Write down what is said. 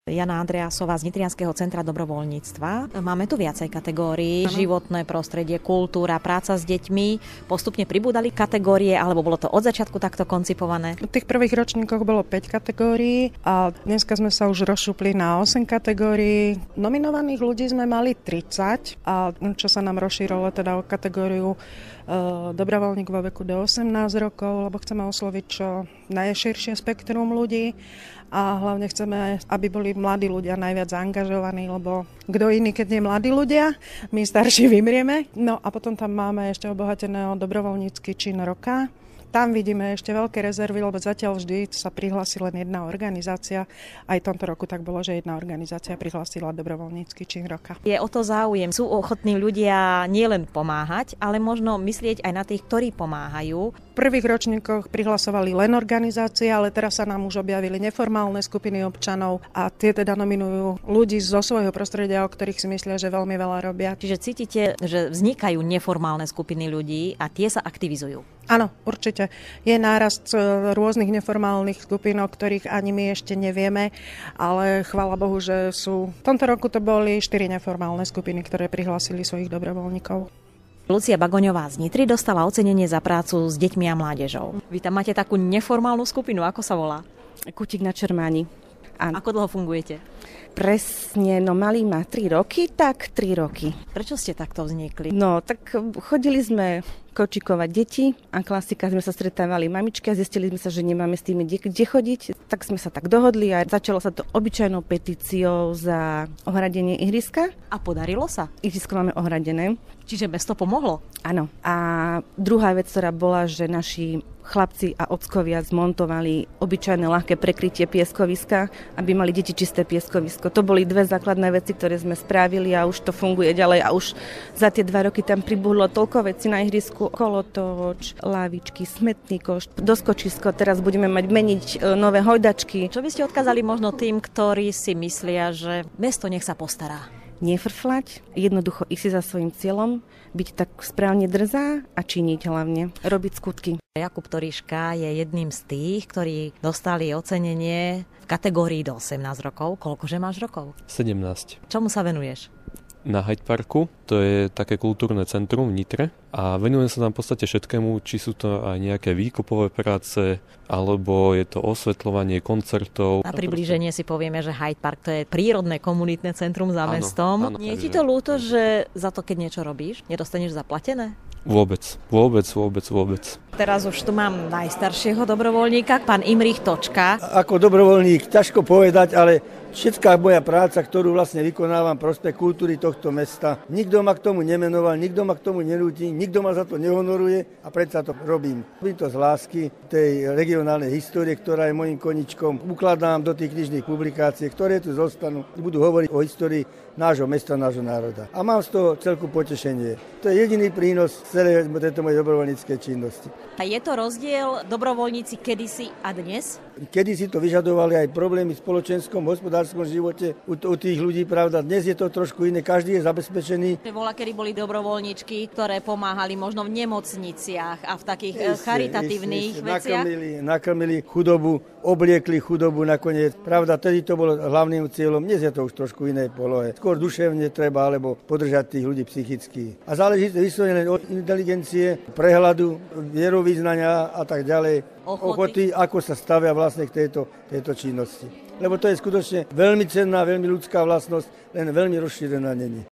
Jana Andreasová z Nitrianskeho centra dobrovoľníctva. Máme tu viacej kategórií. Životné prostredie, kultúra, práca s deťmi. Postupne pribúdali kategórie, alebo bolo to od začiatku takto koncipované? V tých prvých ročníkoch bolo 5 kategórií a dneska sme sa už rozšupli na 8 kategórií. Nominovaných ľudí sme mali 30 a čo sa nám rozšírilo teda o kategóriu dobrovoľník vo veku do 18 rokov, lebo chceme osloviť čo najširšie spektrum ľudí a hlavne chceme, aby boli mladí ľudia najviac zaangažovaní, lebo kto iný, keď nie mladí ľudia, my starší vymrieme. No a potom tam máme ešte obohateného dobrovoľnícky čin roka. Tam vidíme ešte veľké rezervy, lebo zatiaľ vždy sa prihlási len jedna organizácia. Aj v tomto roku tak bolo, že jedna organizácia prihlásila dobrovoľnícky čin roka. Je o to záujem. Sú ochotní ľudia nielen pomáhať, ale možno myslieť aj na tých, ktorí pomáhajú. V prvých ročníkoch prihlasovali len organizácie, ale teraz sa nám už objavili neformálne skupiny občanov a tie teda nominujú ľudí zo svojho prostredia, o ktorých si myslia, že veľmi veľa robia. Čiže cítite, že vznikajú neformálne skupiny ľudí a tie sa aktivizujú? Áno, určite. Je nárast rôznych neformálnych skupín, o ktorých ani my ešte nevieme, ale chvála Bohu, že sú. V tomto roku to boli 4 neformálne skupiny, ktoré prihlásili svojich dobrovoľníkov. Lucia Bagoňová z Nitry dostala ocenenie za prácu s deťmi a mládežou. Vy tam máte takú neformálnu skupinu, ako sa volá? Kutík na Čermáni. Áno. Ako dlho fungujete? Presne, malý má 3 roky, tak 3 roky. Prečo ste takto vznikli? No, tak chodili sme kočikovať deti a klasika, sme sa stretávali mamičky a zistili sme sa, že nemáme s tými kde chodiť. Tak sme sa tak dohodli a začalo sa to obyčajnou petíciou za ohradenie ihriska. A podarilo sa? Ihrisko máme ohradené. Čiže mesto pomohlo? Áno. A druhá vec, ktorá bola, že naši chlapci a ockovia zmontovali obyčajné ľahké prekrytie pieskoviska, aby mali deti čisté pieskovisko. To boli 2 základné veci, ktoré sme spravili a už to funguje ďalej a už za tie 2 roky tam pribudlo toľko vecí na ihrisku, kolotoč, lavičky, smetný koš, doskočisko, teraz budeme meniť nové hojdačky. Čo by ste odkázali možno tým, ktorí si myslia, že mesto nech sa postará? Nefrflať, jednoducho ísť si za svojím cieľom, byť tak správne drzá a činiť hlavne, robiť skutky. Jakub Toríška je jedným z tých, ktorí dostali ocenenie v kategórii do 18 rokov. Koľkože máš rokov? 17. Čomu sa venuješ? Na Hyde Parku, to je také kultúrne centrum v Nitre a venujem sa tam v podstate všetkému, či sú to aj nejaké výkupové práce, alebo je to osvetľovanie koncertov. Na priblíženie si povieme, že Hyde Park to je prírodné komunitné centrum za mestom. Áno, Nie je ti to ľúto, že za to, keď niečo robíš, nedostaneš zaplatené? Vôbec. Teraz už tu mám najstaršieho dobrovoľníka, pán Imrich Točka. Ako dobrovoľník ťažko povedať, ale všetká moja práca, ktorú vlastne vykonávam prospech kultúry tohto mesta, nikto ma k tomu nemenoval, nikto ma k tomu nenúti, nikto ma za to nehonoruje a predsa to robím. Robím to z lásky tej regionálnej histórie, ktorá je mojím koničkom. Ukladám do tých knižných publikácií, ktoré tu zostanú, budú hovoriť o histórii nášho mesta, nášho národa. A mám z toho celku potešenie. To je jediný prínos celej tejto mojej dobrovoľníckej činnosti. A je to rozdiel dobrovoľníci kedysi a dnes? Kedysi to vyžadovali aj problémy v spoločenskom, hospodárskom živote u tých ľudí, pravda. Dnes je to trošku iné, každý je zabezpečený. Bola, kedy boli dobrovoľníčky, ktoré pomáhali možno v nemocniciach a v takých charitatívnych veciach. Nakrmili chudobu, obliekli chudobu nakoniec. Pravda, tedy to bolo hlavným cieľom. Dnes je to už trošku iné polohe. Skôr duševne treba, alebo podržať tých ľudí psychicky. A záleží to vyslovene od inteligencie, prehľadu, vierovýznania a tak ďalej. Ochoty, ako sa stavia vlastne k tejto činnosti. Lebo to je skutočne veľmi cenná, veľmi ľudská vlastnosť, len veľmi rozšírená není.